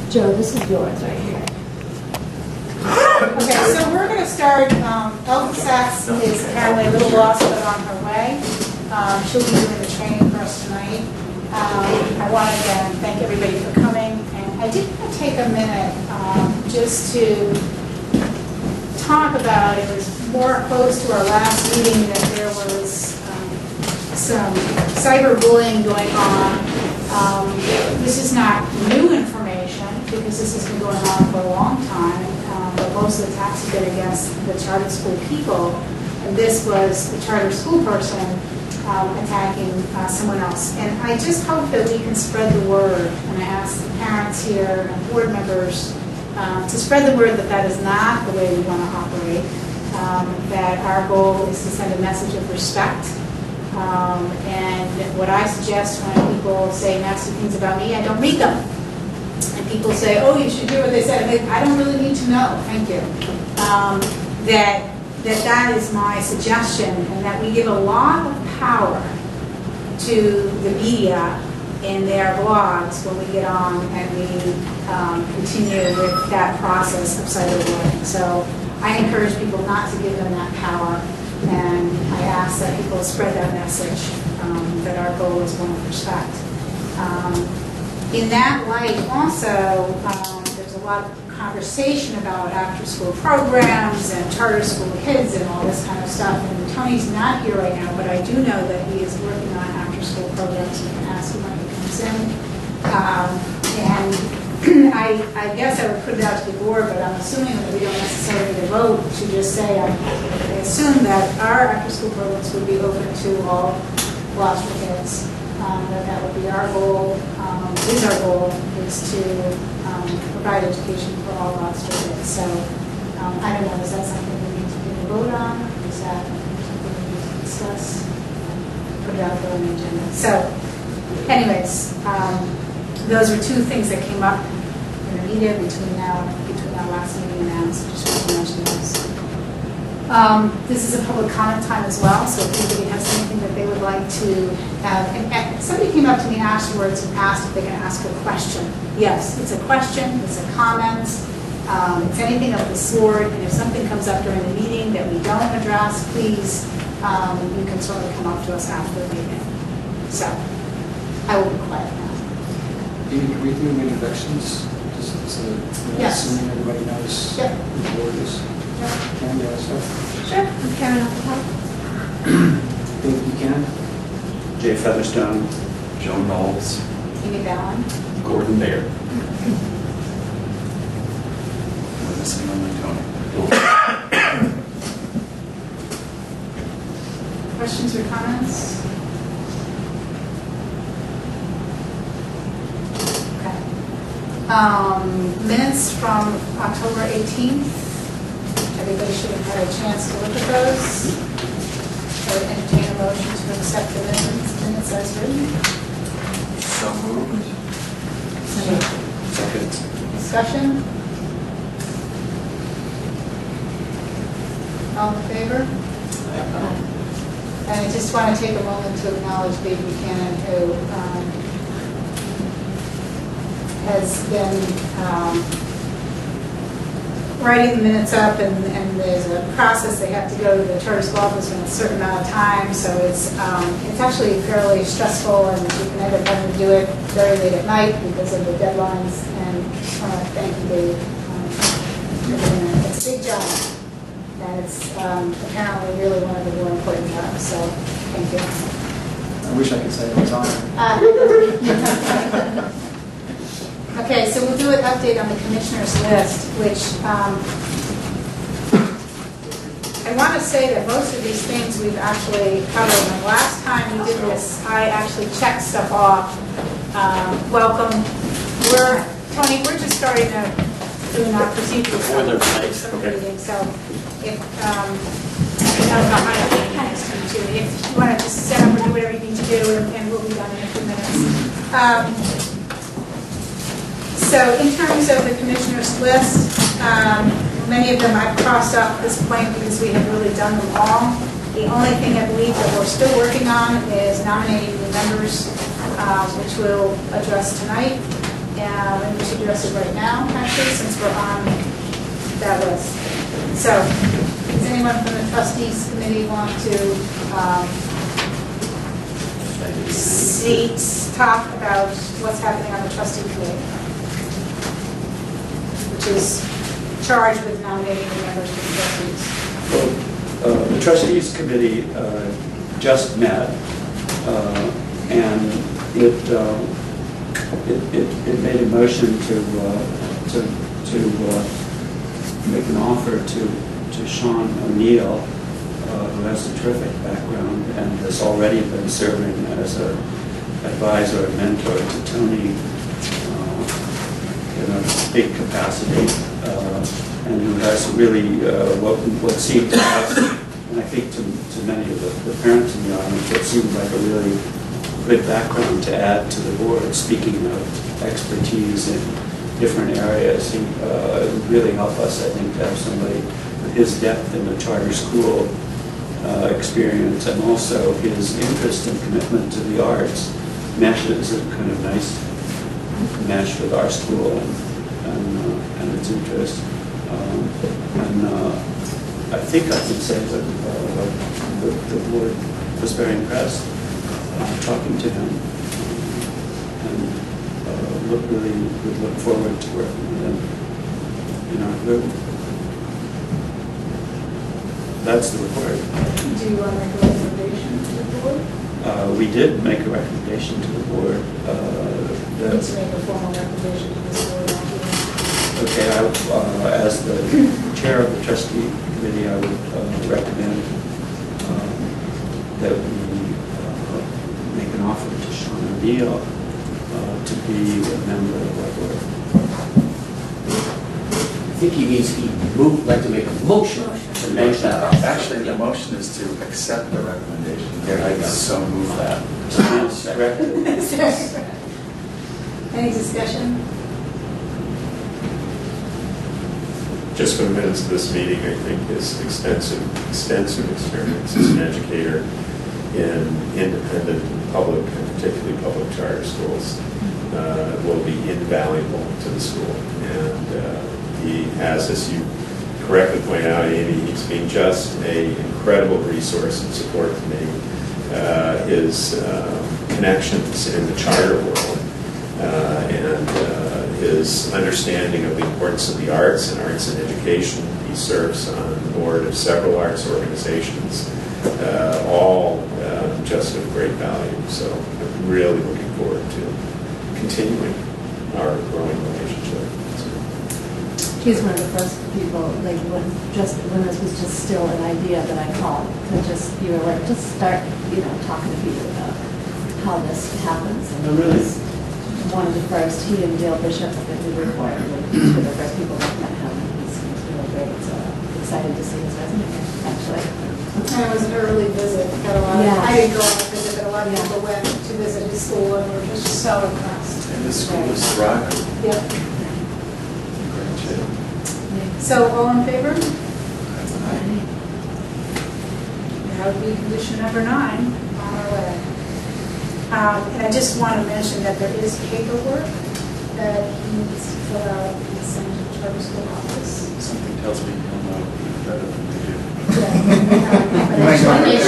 Joe, this is yours right here. Okay, so we're going to start. GCACS is apparently a little lost, but on her way. She'll be doing the training for us tonight. I want to again thank everybody for coming. And I did want to take a minute just to talk about, it was more close to our last meeting that there was some cyberbullying going on. This is not new information because this has been going on for a long time, but most of the attacks have been against the charter school people, and this was a charter school person attacking someone else. And I just hope that we can spread the word, and I ask the parents here and board members to spread the word that that is not the way we want to operate, that our goal is to send a message of respect. And what I suggest when people say nasty things about me, I don't read them. And people say, oh, you should hear what they said. I don't really need to know, thank you. That is my suggestion, and that we give a lot of power to the media in their blogs when we get on and we continue with that process of cyberbullying. So I encourage people not to give them that power. And I ask that people spread that message, that our goal is one of respect. In that light, also, there's a lot of conversation about after-school programs and charter school kids and all this kind of stuff. And Tony's not here right now, but I do know that he is working on after-school programs. You can ask him when he comes in. And I guess I would put it out to the board, but I'm assuming that we don't necessarily need a vote to just say, I assume that our after-school programs would be open to all Gloucester kids. That would be our goal, is our goal, is to provide education for all Gloucester kids. So I don't know, is that something we need to vote on? Is that something we need to discuss? Put it out there on the agenda. So anyways, those are two things that came up in the media between our last meeting and now, so just want to mention those. This is a public comment time as well, so if anybody has anything that they would like to have, and somebody came up to me afterwards and asked if they can ask a question. Yes, it's a question, it's a comment, it's anything of the sort, and if something comes up during the meeting that we don't address, please, you can certainly come up to us after the meeting. So, I will be quiet now. Can we do introductions? Just so that yes. Assuming everybody knows yep. who the board is. Yep. Can you also? Sure. I'm Karen off the top. Dave Buchanan. Jay Featherstone. Joan Knowles. Amy Ballin. Gordon Baird. We're missing only Tony. Questions or comments? Minutes from October 18th. Everybody should have had a chance to look at those. I would entertain a motion to accept the minutes as written. So moved. Second. Discussion? All in favor? And I just want to take a moment to acknowledge Dave Buchanan, who has been writing the minutes up, and there's a process. They have to go to the charter school office in a certain amount of time, so it's actually fairly stressful, and you can end up having to do it very late at night because of the deadlines. And I want to thank you, Dave. It's a big job, and it's apparently really one of the more important jobs, so thank you. I wish I could say it was on. Okay, so we'll do an update on the commissioner's list, which I want to say that most of these things we've actually covered. And the last time we did this, I actually checked stuff off. Welcome. Tony, we're just starting to do our procedural stuff. Okay. So if if you want to just set up or do whatever you need to do, and we'll be done in a few minutes. So in terms of the commissioner's list, many of them I've crossed off at this point because we have really done them all. The only thing I believe that we're still working on is nominating new members, which we'll address tonight. And And we should address it right now, actually, since we're on that list. So, does anyone from the trustees committee want to talk about what's happening on the trustee committee, which is charged with nominating the members of the trustees? Well, the trustees committee just met, and it made a motion to make an offer to Sean O'Neill, who has a terrific background and has already been serving as an advisor and mentor to Tony in a big capacity, and who has really what seemed to us, and I think to many of the parents in the audience, what seemed like a really good background to add to the board. Speaking of expertise in different areas, he would really help us, I think, to have somebody with his depth in the charter school experience, and also his interest and commitment to the arts meshes a kind of nice mesh with our school and its interest. I think I can say that the board was very impressed talking to him, and would look forward to working with him in our group. That's the report. Do you want to make a recommendation to the board? We did make a recommendation to the board. You need to make a formal recommendation to this board. Okay, as the chair of the trustee committee, I would recommend that we make an offer to Sean O'Neill to be a member of our board. I think he'd like to make a motion to make that offer. Actually, the motion is to accept the recommendation. There you go. So move that. Any discussion? Just from the minutes of this meeting, I think his extensive experience as an educator in independent public, and particularly public charter schools, will be invaluable to the school. And he has, as you correctly pointed out, Amy, he's been just an incredible resource and support to me. His connections in the charter world and his understanding of the importance of the arts and arts in education. He serves on the board of several arts organizations, all just of great value. So I'm really looking forward to continuing our growing relationship. He's one of the first people, like when this was just still an idea that I called to you were like, just start, talking to people about how this happens. And Oh, really? he's one of the first, he and Dale Bishop, I think we reported, were the first people that met him. He's really great, so excited to see his resume, actually. And it was an early visit. Got a lot Yeah. I didn't go on a visit, but a lot of people went to visit his school and were just so impressed. And the school is thriving. Yep. Great job. So, all in favor? That would be condition number 9 on our way. And I just want to mention that there is paperwork that he needs to fill out and send to the charter school office. Something tells me he'll know even better than we do. But I just want to make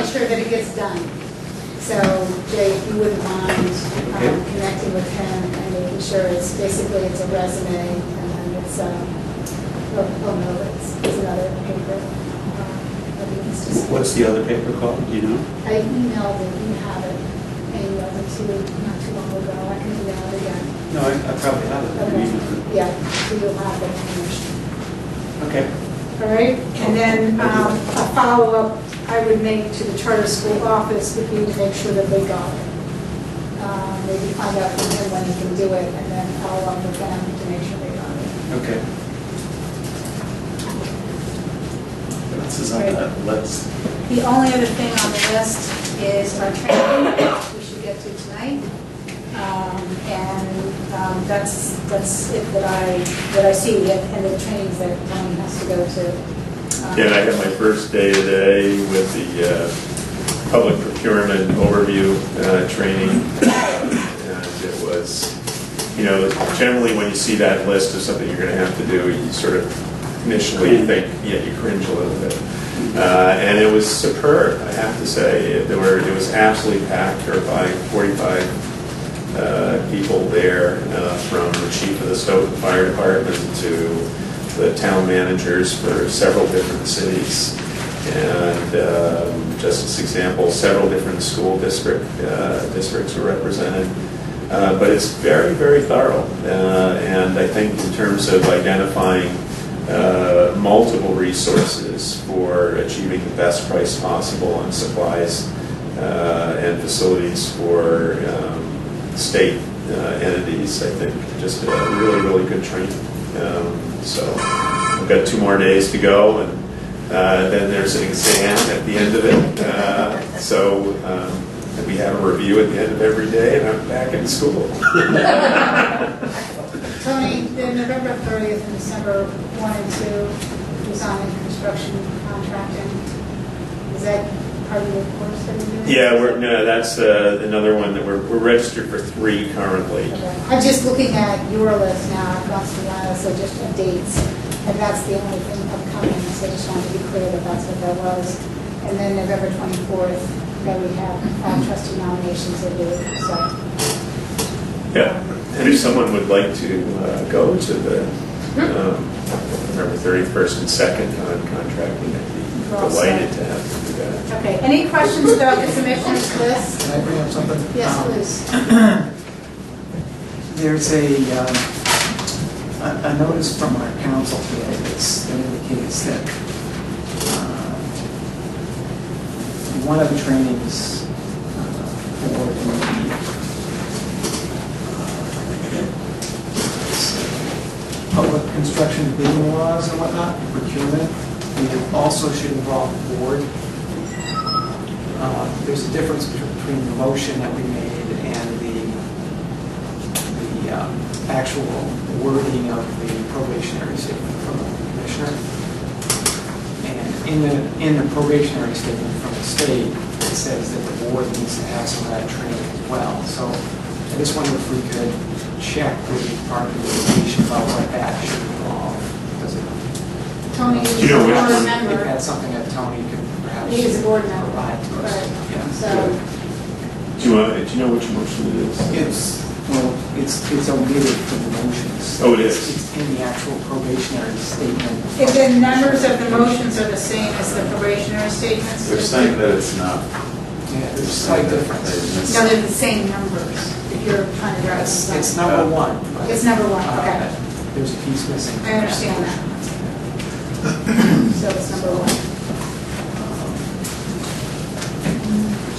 sure that it gets done. So, Jay, if you wouldn't mind connecting with him and making sure it's basically it's a resume and then it's it's another paper. That he needs to send. What's the other paper called? Do you know? I emailed it. You have it. I emailed it to you not too long ago. I can email it again. No, I probably have it. Okay. Yeah, so you'll have it. Okay. All right, and then a follow-up I would make to the charter school office would be to make sure that they got it. Maybe find out from him when he can do it, and then follow up with them to make sure they got it. Okay. This is on that list. The only other thing on the list is our training, which we should get to tonight. That's it that I see, and the trainings that Tony has to go to. And I had my first day today with the public procurement overview training, and it was generally when you see that list of something you're going to have to do, you sort of initially think, yeah, you cringe a little bit. And it was superb, I have to say. It was absolutely packed. There were probably 45 people there, from the chief of the Stoughton Fire Department to the town managers for several different cities. And just as example, several different school districts were represented. But it's very, very thorough. And I think in terms of identifying multiple resources for achieving the best price possible on supplies and facilities for state entities, I think just a really, really good training. So we've got 2 more days to go, and then there's an exam at the end of it. So we have a review at the end of every day, and I'm back in school. Tony, the November 30th and December 1 and 2 design and construction contracting, is that part of the course that we're doing? Yeah, that's another one that we're registered for 3 currently. Okay. I'm just looking at your list now. I've gone through that, so just dates, and that's the only thing upcoming. So I just wanted to be clear that that's what that was. And then November 24th, that we have trustee nominations that do. So. Yeah, and if someone would like to go to the November 31st and 2nd on contracting, I'd be delighted to have them do that. Okay. Any questions about the commissioner's list? Can I bring up something? Yes, please. There's a notice from our council today that indicates that one of the trainings for the public construction bidding laws and whatnot, procurement, and it also should involve the board. There's a difference between the motion that we made and the actual wording of the probationary statement from the commissioner. And in the probationary statement from the state, it says that the board needs to have some of that training as well. So I just wonder if we could check with the Department of Education about what that should involve. Does it? Tony is Do you know a which board one? If member. that's something that Tony could perhaps He is a board member. provide to us. Right. Yeah. So, Do you know which motion it is? It's omitted from the motions. Oh, it is. It's in the actual probationary statement. if the numbers of the motions are the same as the probationary statements? They're saying that it's not. Yeah, there's a slight difference. No, they're the same numbers, if you're trying to drive this. It's number 1. but, It's number 1, okay. There's a piece missing. I understand that. So it's number 1.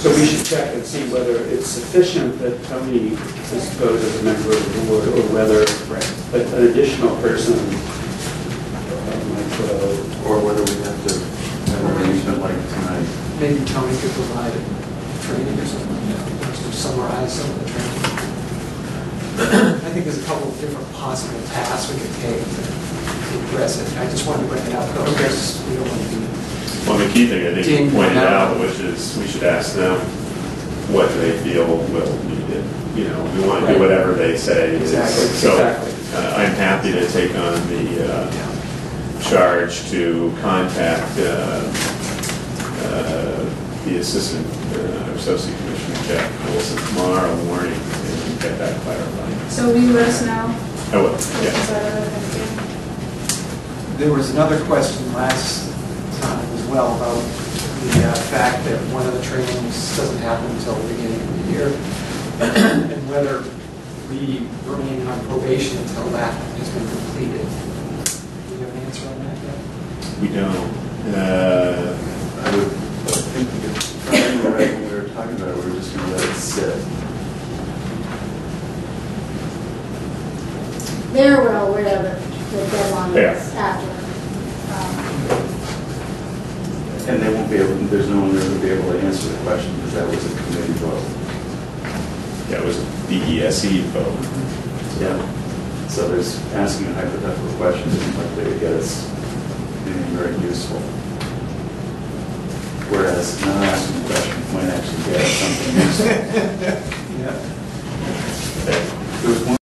So we should check and see whether it's sufficient that Tony is voted as a member of the board, or whether an additional person might go. Or whether we have to have an arrangement like tonight. Maybe Tony could provide training or something, just to summarize some of the training. I think there's a couple of different possible paths we could take to address it. I just wanted to bring it up, because we don't want to be... Well, the key thing I think you pointed out, which is we should ask them what they feel will be it. We want to do whatever they say. Exactly. So I'm happy to take on the charge to contact the assistant associate commissioner Jack Wilson tomorrow morning and get that clarified. So will you let us know? I will. Yeah. There was another question last time as well about the fact that one of the trainings doesn't happen until the beginning of the year, and whether we remain on probation until that has been completed. Do you have an answer on that yet? We don't. I think when we were talking about it, we were just going to let it sit. They're well aware that the deadline Yeah. is after. And they won't be able, there's no one there who will be able to answer the question because that was a committee vote. That was a BESE vote. Yeah. So there's asking a hypothetical question isn't likely to get us anything very useful. Whereas not asking the question might actually get us something useful. Yeah. There was one